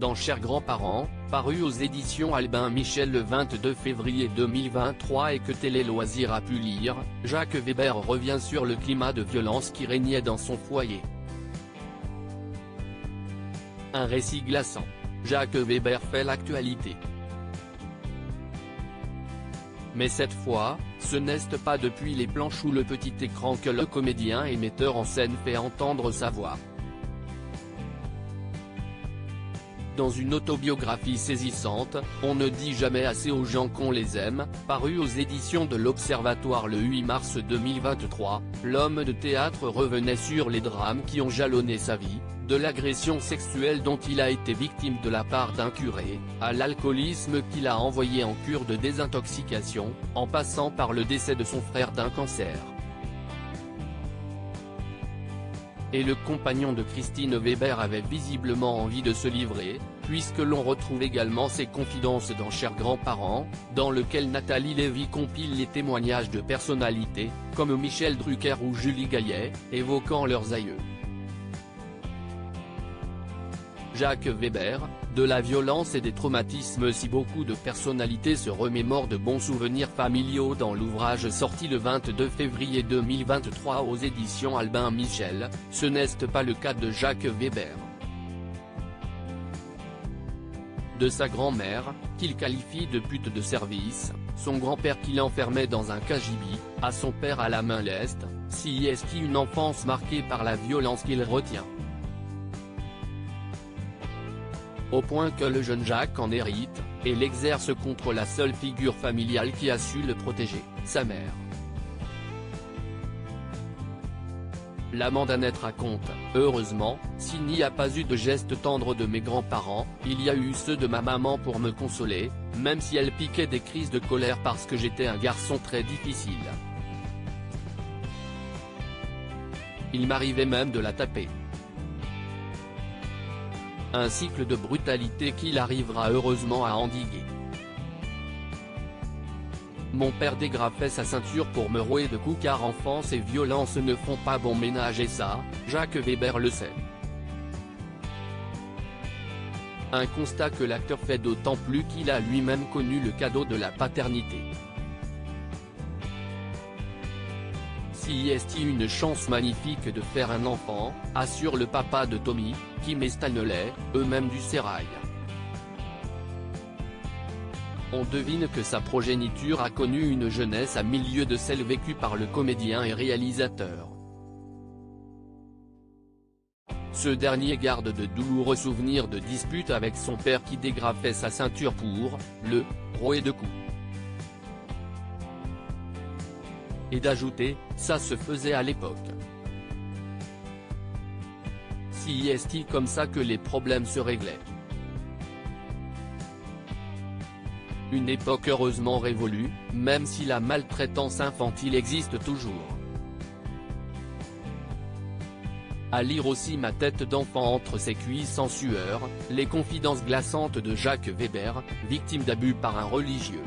dans Chers grands-parents, paru aux éditions Albin Michel le 22 février 2023 et que Télé Loisirs a pu lire, Jacques Weber revient sur le climat de violence qui régnait dans son foyer. Un récit glaçant. Jacques Weber fait l'actualité. Mais cette fois, ce n'est pas depuis les planches ou le petit écran que le comédien et metteur en scène fait entendre sa voix. Dans une autobiographie saisissante, On ne dit jamais assez aux gens qu'on les aime, paru aux éditions de l'Observatoire le 8 mars 2023, l'homme de théâtre revenait sur les drames qui ont jalonné sa vie, de l'agression sexuelle dont il a été victime de la part d'un curé, à l'alcoolisme qu'il a envoyé en cure de désintoxication, en passant par le décès de son frère d'un cancer. Et le compagnon de Christine Weber avait visiblement envie de se livrer, puisque l'on retrouve également ses confidences dans Chers grands-parents, dans lequel Nathalie Lévy compile les témoignages de personnalités, comme Michel Drucker ou Julie Gaillet, évoquant leurs aïeux. Jacques Weber, de la violence et des traumatismes. Si beaucoup de personnalités se remémorent de bons souvenirs familiaux dans l'ouvrage sorti le 22 février 2023 aux éditions Albin Michel, ce n'est pas le cas de Jacques Weber. De sa grand-mère, qu'il qualifie de pute de service, son grand-père qu'il enfermait dans un cagibi, à son père à la main leste, si est une enfance marquée par la violence qu'il retient. Au point que le jeune Jacques en hérite, et l'exerce contre la seule figure familiale qui a su le protéger, sa mère. L'amant d'Annette raconte, « Heureusement, s'il n'y a pas eu de gestes tendres de mes grands-parents, il y a eu ceux de ma maman pour me consoler, même si elle piquait des crises de colère parce que j'étais un garçon très difficile. Il m'arrivait même de la taper. » Un cycle de brutalité qu'il arrivera heureusement à endiguer. Mon père dégrafait sa ceinture pour me rouer de coups car enfance et violence ne font pas bon ménage et ça, Jacques Weber le sait. Un constat que l'acteur fait d'autant plus qu'il a lui-même connu le cadeau de la paternité. Si est une chance magnifique de faire un enfant, assure le papa de Tommy, Kim et Stanley, eux-mêmes du sérail. On devine que sa progéniture a connu une jeunesse à milieu de celle vécue par le comédien et réalisateur. Ce dernier garde de douloureux souvenirs de disputes avec son père qui dégrafait sa ceinture pour le rouer de coups. Et d'ajouter, ça se faisait à l'époque. Si est-il comme ça que les problèmes se réglaient. Une époque heureusement révolue, même si la maltraitance infantile existe toujours. À lire aussi Ma tête d'enfant entre ses cuisses en sueur, les confidences glaçantes de Jacques Weber, victime d'abus par un religieux.